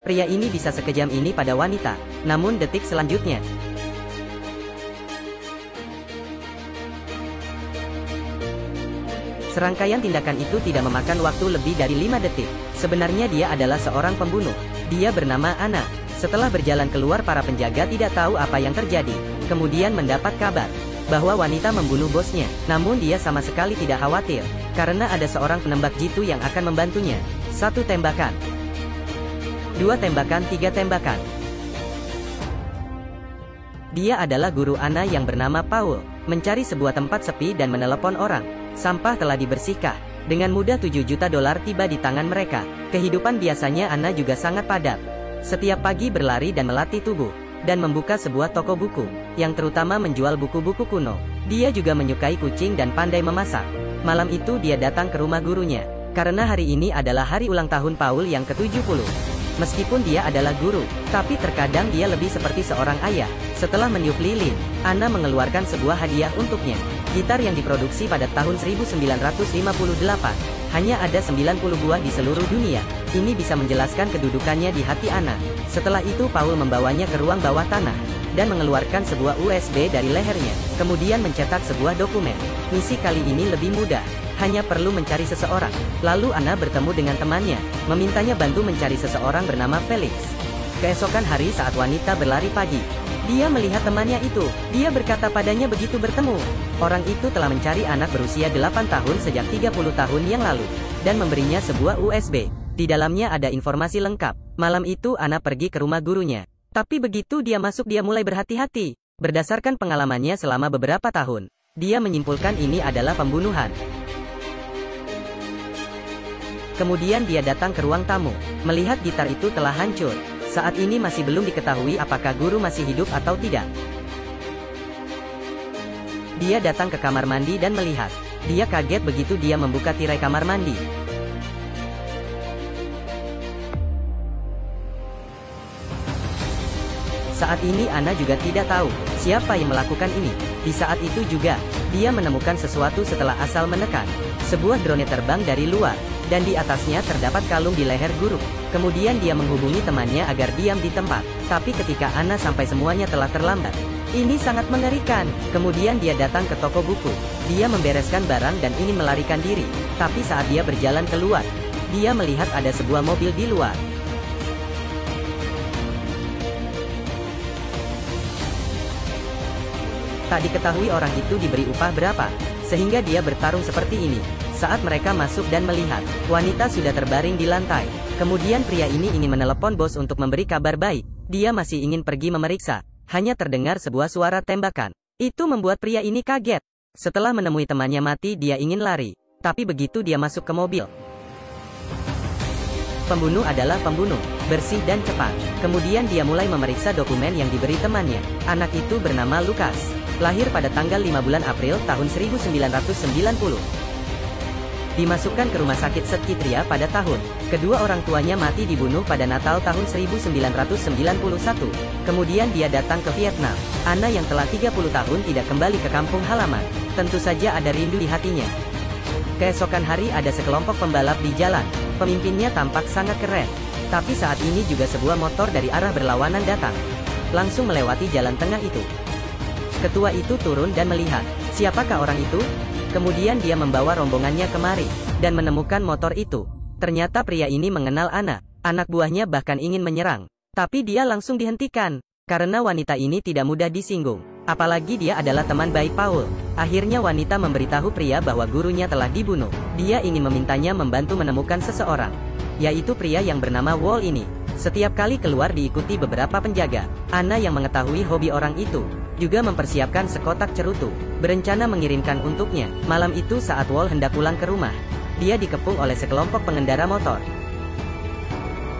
Pria ini bisa sekejam ini pada wanita. Namun detik selanjutnya, serangkaian tindakan itu tidak memakan waktu lebih dari 5 detik. Sebenarnya dia adalah seorang pembunuh. Dia bernama Anna. Setelah berjalan keluar, para penjaga tidak tahu apa yang terjadi. Kemudian mendapat kabar bahwa wanita membunuh bosnya. Namun dia sama sekali tidak khawatir, karena ada seorang penembak jitu yang akan membantunya. 1 tembakan, 2 tembakan, 3 tembakan. Dia adalah guru Anna yang bernama Paul. Mencari sebuah tempat sepi dan menelepon orang. Sampah telah dibersihkan. Dengan mudah 7 juta dolar tiba di tangan mereka. Kehidupan biasanya Anna juga sangat padat. Setiap pagi berlari dan melatih tubuh. Dan membuka sebuah toko buku, yang terutama menjual buku-buku kuno. Dia juga menyukai kucing dan pandai memasak. Malam itu dia datang ke rumah gurunya. Karena hari ini adalah hari ulang tahun Paul yang ke-70. Meskipun dia adalah guru, tapi terkadang dia lebih seperti seorang ayah. Setelah meniup lilin, Anna mengeluarkan sebuah hadiah untuknya. Gitar yang diproduksi pada tahun 1958. Hanya ada 90 buah di seluruh dunia. Ini bisa menjelaskan kedudukannya di hati Anna. Setelah itu Paul membawanya ke ruang bawah tanah, dan mengeluarkan sebuah USB dari lehernya. Kemudian mencetak sebuah dokumen. Misi kali ini lebih mudah. Hanya perlu mencari seseorang. Lalu Anna bertemu dengan temannya, memintanya bantu mencari seseorang bernama Felix. Keesokan hari saat wanita berlari pagi, dia melihat temannya itu. Dia berkata padanya begitu bertemu. Orang itu telah mencari anak berusia 8 tahun sejak 30 tahun yang lalu, dan memberinya sebuah USB. Di dalamnya ada informasi lengkap. Malam itu Anna pergi ke rumah gurunya. Tapi begitu dia masuk, dia mulai berhati-hati. Berdasarkan pengalamannya selama beberapa tahun, dia menyimpulkan ini adalah pembunuhan. Kemudian dia datang ke ruang tamu, melihat gitar itu telah hancur. Saat ini masih belum diketahui apakah guru masih hidup atau tidak. Dia datang ke kamar mandi dan melihat. Dia kaget begitu dia membuka tirai kamar mandi. Saat ini Anna juga tidak tahu siapa yang melakukan ini. Di saat itu juga, dia menemukan sesuatu setelah asal menekan. Sebuah drone terbang dari luar, dan di atasnya terdapat kalung di leher guru. Kemudian dia menghubungi temannya agar diam di tempat. Tapi ketika Anna sampai, semuanya telah terlambat. Ini sangat mengerikan. Kemudian dia datang ke toko buku. Dia membereskan barang dan ingin melarikan diri. Tapi saat dia berjalan keluar, dia melihat ada sebuah mobil di luar. Tak diketahui orang itu diberi upah berapa, sehingga dia bertarung seperti ini. Saat mereka masuk dan melihat, wanita sudah terbaring di lantai. Kemudian pria ini ingin menelepon bos untuk memberi kabar baik. Dia masih ingin pergi memeriksa. Hanya terdengar sebuah suara tembakan. Itu membuat pria ini kaget. Setelah menemui temannya mati, dia ingin lari. Tapi begitu dia masuk ke mobil, pembunuh adalah pembunuh, bersih dan cepat. Kemudian dia mulai memeriksa dokumen yang diberi temannya. Anak itu bernama Lucas. Lahir pada tanggal 5 bulan April tahun 1990. Dimasukkan ke rumah sakit Setkitria pada tahun. Kedua orang tuanya mati dibunuh pada Natal tahun 1991. Kemudian dia datang ke Vietnam. Anna yang telah 30 tahun tidak kembali ke kampung halaman. Tentu saja ada rindu di hatinya. Keesokan hari ada sekelompok pembalap di jalan. Pemimpinnya tampak sangat keren. Tapi saat ini juga sebuah motor dari arah berlawanan datang, langsung melewati jalan tengah itu. Ketua itu turun dan melihat, siapakah orang itu? Kemudian dia membawa rombongannya kemari, dan menemukan motor itu. Ternyata pria ini mengenal Anna. Anak buahnya bahkan ingin menyerang. Tapi dia langsung dihentikan, karena wanita ini tidak mudah disinggung. Apalagi dia adalah teman baik Paul. Akhirnya wanita memberitahu pria bahwa gurunya telah dibunuh. Dia ingin memintanya membantu menemukan seseorang, yaitu pria yang bernama Wall ini. Setiap kali keluar diikuti beberapa penjaga. Anna yang mengetahui hobi orang itu, juga mempersiapkan sekotak cerutu, berencana mengirimkan untuknya. Malam itu saat Wall hendak pulang ke rumah, dia dikepung oleh sekelompok pengendara motor,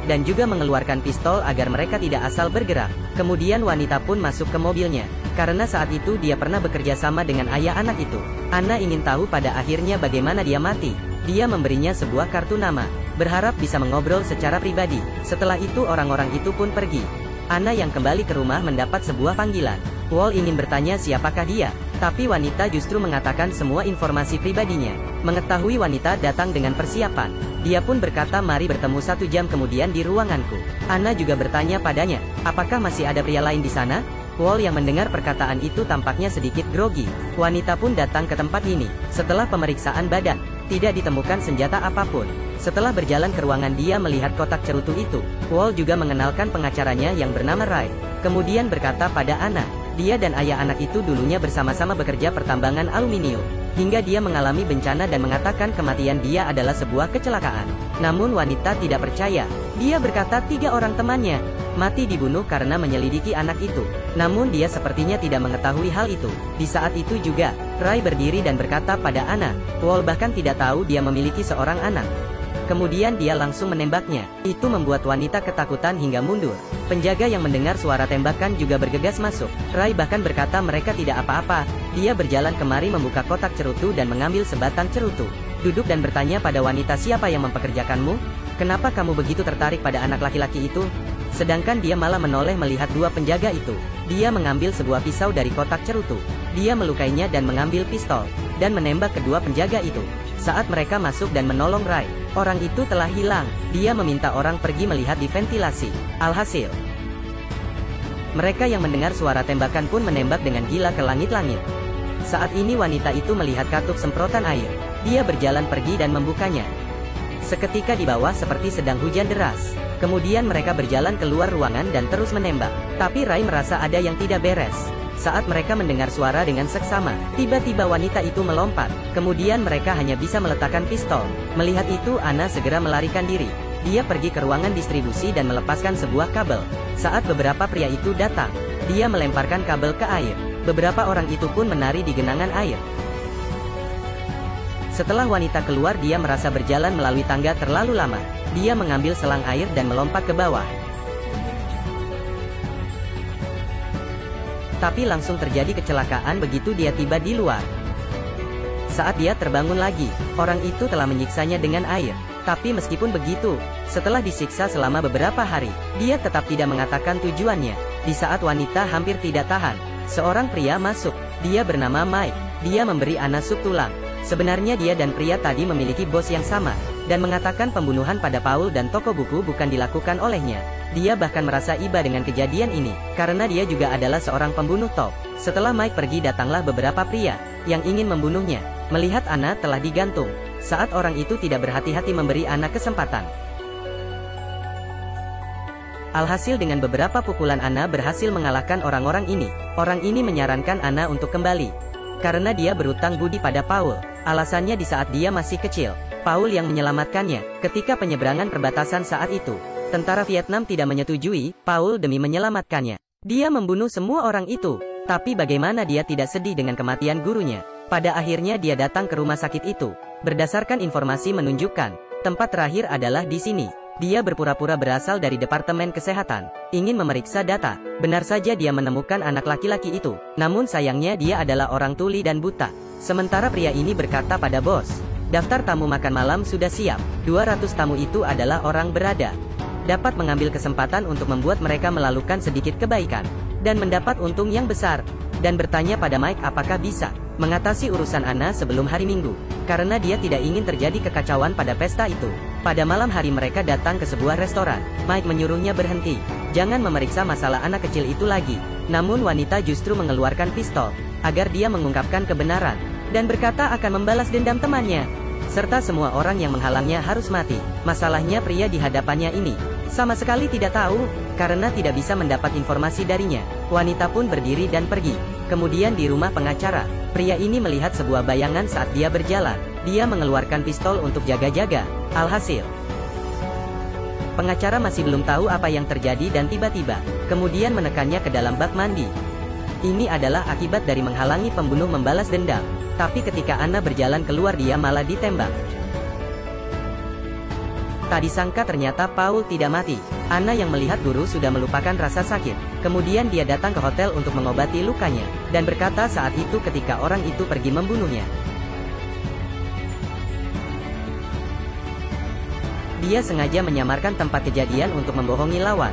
dan juga mengeluarkan pistol agar mereka tidak asal bergerak. Kemudian wanita pun masuk ke mobilnya, karena saat itu dia pernah bekerja sama dengan ayah anak itu. Anna ingin tahu pada akhirnya bagaimana dia mati. Dia memberinya sebuah kartu nama, berharap bisa mengobrol secara pribadi. Setelah itu orang-orang itu pun pergi. Anna yang kembali ke rumah mendapat sebuah panggilan. Wall ingin bertanya siapakah dia, tapi wanita justru mengatakan semua informasi pribadinya. Mengetahui wanita datang dengan persiapan, Dia pun berkata mari bertemu 1 jam kemudian di ruanganku. Anna juga bertanya padanya, apakah masih ada pria lain di sana? Wall yang mendengar perkataan itu tampaknya sedikit grogi. Wanita pun datang ke tempat ini. Setelah pemeriksaan badan, tidak ditemukan senjata apapun. Setelah berjalan ke ruangan dia melihat kotak cerutu itu. Wall juga mengenalkan pengacaranya yang bernama Ray. Kemudian berkata pada Anna, dia dan ayah anak itu dulunya bersama-sama bekerja pertambangan aluminium. Hingga dia mengalami bencana dan mengatakan kematian dia adalah sebuah kecelakaan. Namun wanita tidak percaya. Dia berkata 3 orang temannya mati dibunuh karena menyelidiki anak itu. Namun dia sepertinya tidak mengetahui hal itu. Di saat itu juga, Ray berdiri dan berkata pada Anna, Wall bahkan tidak tahu dia memiliki seorang anak. Kemudian dia langsung menembaknya. Itu membuat wanita ketakutan hingga mundur. Penjaga yang mendengar suara tembakan juga bergegas masuk. Ray bahkan berkata mereka tidak apa-apa. Dia berjalan kemari membuka kotak cerutu dan mengambil sebatang cerutu. Duduk dan bertanya pada wanita siapa yang mempekerjakanmu? Kenapa kamu begitu tertarik pada anak laki-laki itu? Sedangkan dia malah menoleh melihat 2 penjaga itu. Dia mengambil sebuah pisau dari kotak cerutu. Dia melukainya dan mengambil pistol. Dan menembak kedua penjaga itu. Saat mereka masuk dan menolong Ray, orang itu telah hilang. Dia meminta orang pergi melihat di ventilasi. Alhasil, mereka yang mendengar suara tembakan pun menembak dengan gila ke langit-langit. Saat ini wanita itu melihat katup semprotan air. Dia berjalan pergi dan membukanya. Seketika di bawah seperti sedang hujan deras. Kemudian mereka berjalan keluar ruangan dan terus menembak. Tapi Ray merasa ada yang tidak beres. Saat mereka mendengar suara dengan seksama, tiba-tiba wanita itu melompat. Kemudian mereka hanya bisa meletakkan pistol. Melihat itu Anna segera melarikan diri. Dia pergi ke ruangan distribusi dan melepaskan sebuah kabel. Saat beberapa pria itu datang, dia melemparkan kabel ke air. Beberapa orang itu pun menari di genangan air. Setelah wanita keluar dia merasa berjalan melalui tangga terlalu lama. Dia mengambil selang air dan melompat ke bawah. Tapi langsung terjadi kecelakaan begitu dia tiba di luar. Saat dia terbangun lagi, orang itu telah menyiksanya dengan air. Tapi meskipun begitu, setelah disiksa selama beberapa hari, dia tetap tidak mengatakan tujuannya. Di saat wanita hampir tidak tahan, seorang pria masuk. Dia bernama Mike. Dia memberi Anna sup tulang. Sebenarnya dia dan pria tadi memiliki bos yang sama, dan mengatakan pembunuhan pada Paul dan toko buku bukan dilakukan olehnya. Dia bahkan merasa iba dengan kejadian ini, karena dia juga adalah seorang pembunuh top. Setelah Mike pergi datanglah beberapa pria, yang ingin membunuhnya. Melihat Anna telah digantung, saat orang itu tidak berhati-hati memberi Anna kesempatan. Alhasil dengan beberapa pukulan Anna berhasil mengalahkan orang-orang ini. Orang ini menyarankan Anna untuk kembali, karena dia berutang budi pada Paul. Alasannya di saat dia masih kecil, Paul yang menyelamatkannya, ketika penyeberangan perbatasan saat itu. Tentara Vietnam tidak menyetujui Paul demi menyelamatkannya. Dia membunuh semua orang itu. Tapi bagaimana dia tidak sedih dengan kematian gurunya? Pada akhirnya dia datang ke rumah sakit itu. Berdasarkan informasi menunjukkan, tempat terakhir adalah di sini. Dia berpura-pura berasal dari Departemen Kesehatan, ingin memeriksa data. Benar saja dia menemukan anak laki-laki itu. Namun sayangnya dia adalah orang tuli dan buta. Sementara pria ini berkata pada bos, daftar tamu makan malam sudah siap. 200 tamu itu adalah orang berada. Dapat mengambil kesempatan untuk membuat mereka melakukan sedikit kebaikan, dan mendapat untung yang besar. Dan bertanya pada Mike apakah bisa mengatasi urusan Anna sebelum hari Minggu, karena dia tidak ingin terjadi kekacauan pada pesta itu. Pada malam hari mereka datang ke sebuah restoran. Mike menyuruhnya berhenti, jangan memeriksa masalah anak kecil itu lagi. Namun wanita justru mengeluarkan pistol, agar dia mengungkapkan kebenaran, dan berkata akan membalas dendam temannya, serta semua orang yang menghalangnya harus mati. Masalahnya pria di hadapannya ini sama sekali tidak tahu, karena tidak bisa mendapat informasi darinya. Wanita pun berdiri dan pergi. Kemudian di rumah pengacara, pria ini melihat sebuah bayangan saat dia berjalan. Dia mengeluarkan pistol untuk jaga-jaga. Alhasil, pengacara masih belum tahu apa yang terjadi dan tiba-tiba, kemudian menekannya ke dalam bak mandi. Ini adalah akibat dari menghalangi pembunuh membalas dendam. Tapi ketika Anna berjalan keluar dia malah ditembak. Tak disangka ternyata Paul tidak mati. Anna yang melihat guru sudah melupakan rasa sakit. Kemudian dia datang ke hotel untuk mengobati lukanya, dan berkata saat itu ketika orang itu pergi membunuhnya. Dia sengaja menyamarkan tempat kejadian untuk membohongi lawan.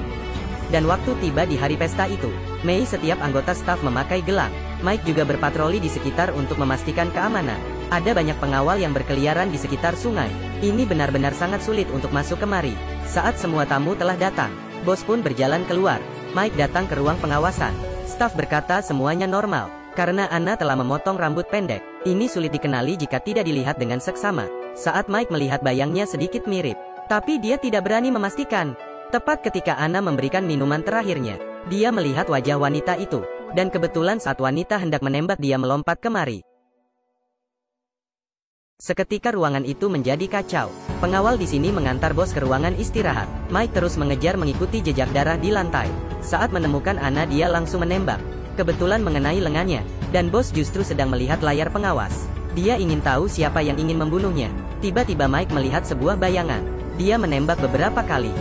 Dan waktu tiba di hari pesta itu, Mei setiap anggota staf memakai gelang. Mike juga berpatroli di sekitar untuk memastikan keamanan. Ada banyak pengawal yang berkeliaran di sekitar sungai. Ini benar-benar sangat sulit untuk masuk kemari. Saat semua tamu telah datang, bos pun berjalan keluar. Mike datang ke ruang pengawasan. Staf berkata semuanya normal, karena Anna telah memotong rambut pendek. Ini sulit dikenali jika tidak dilihat dengan seksama. Saat Mike melihat bayangnya sedikit mirip, tapi dia tidak berani memastikan. Tepat ketika Anna memberikan minuman terakhirnya, dia melihat wajah wanita itu. Dan kebetulan saat wanita hendak menembak, dia melompat kemari. Seketika ruangan itu menjadi kacau. Pengawal di sini mengantar bos ke ruangan istirahat. Mike terus mengejar mengikuti jejak darah di lantai. Saat menemukan Anna, dia langsung menembak. Kebetulan mengenai lengannya, dan bos justru sedang melihat layar pengawas. Dia ingin tahu siapa yang ingin membunuhnya. Tiba-tiba Mike melihat sebuah bayangan. Dia menembak beberapa kali.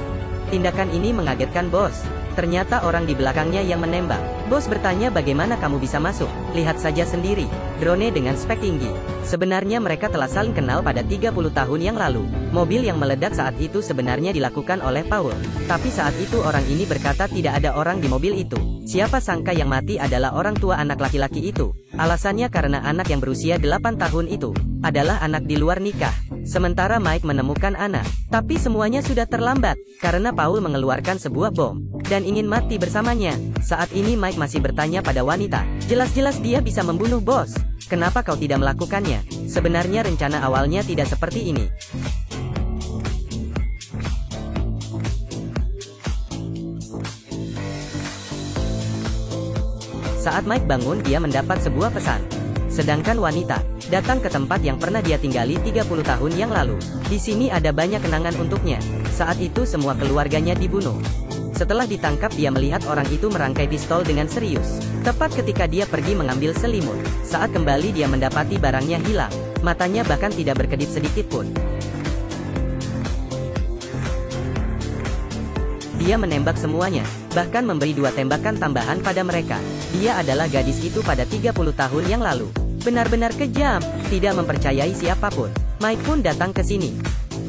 Tindakan ini mengagetkan bos. Ternyata orang di belakangnya yang menembak. Bos bertanya, bagaimana kamu bisa masuk? Lihat saja sendiri. Drone dengan spek tinggi. Sebenarnya mereka telah saling kenal pada 30 tahun yang lalu. Mobil yang meledak saat itu sebenarnya dilakukan oleh Paul. Tapi saat itu orang ini berkata tidak ada orang di mobil itu. Siapa sangka yang mati adalah orang tua anak laki-laki itu. Alasannya karena anak yang berusia 8 tahun itu adalah anak di luar nikah. Sementara Mike menemukan Anna. Tapi semuanya sudah terlambat, karena Paul mengeluarkan sebuah bom dan ingin mati bersamanya. Saat ini Mike masih bertanya pada wanita, jelas-jelas dia bisa membunuh bos. Kenapa kau tidak melakukannya? Sebenarnya rencana awalnya tidak seperti ini. Saat Mike bangun, dia mendapat sebuah pesan. Sedangkan wanita datang ke tempat yang pernah dia tinggali 30 tahun yang lalu. Di sini ada banyak kenangan untuknya. Saat itu semua keluarganya dibunuh. Setelah ditangkap, dia melihat orang itu merangkai pistol dengan serius. Tepat ketika dia pergi mengambil selimut. Saat kembali, dia mendapati barangnya hilang. Matanya bahkan tidak berkedip sedikit pun. Dia menembak semuanya, bahkan memberi 2 tembakan tambahan pada mereka. Dia adalah gadis itu pada 30 tahun yang lalu. Benar-benar kejam, tidak mempercayai siapapun. Mike pun datang ke sini.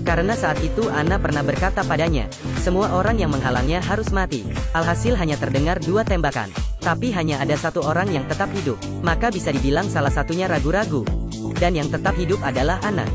Karena saat itu Anna pernah berkata padanya, semua orang yang menghalangnya harus mati. Alhasil hanya terdengar 2 tembakan. Tapi hanya ada 1 orang yang tetap hidup. Maka bisa dibilang salah satunya ragu-ragu. Dan yang tetap hidup adalah Anna.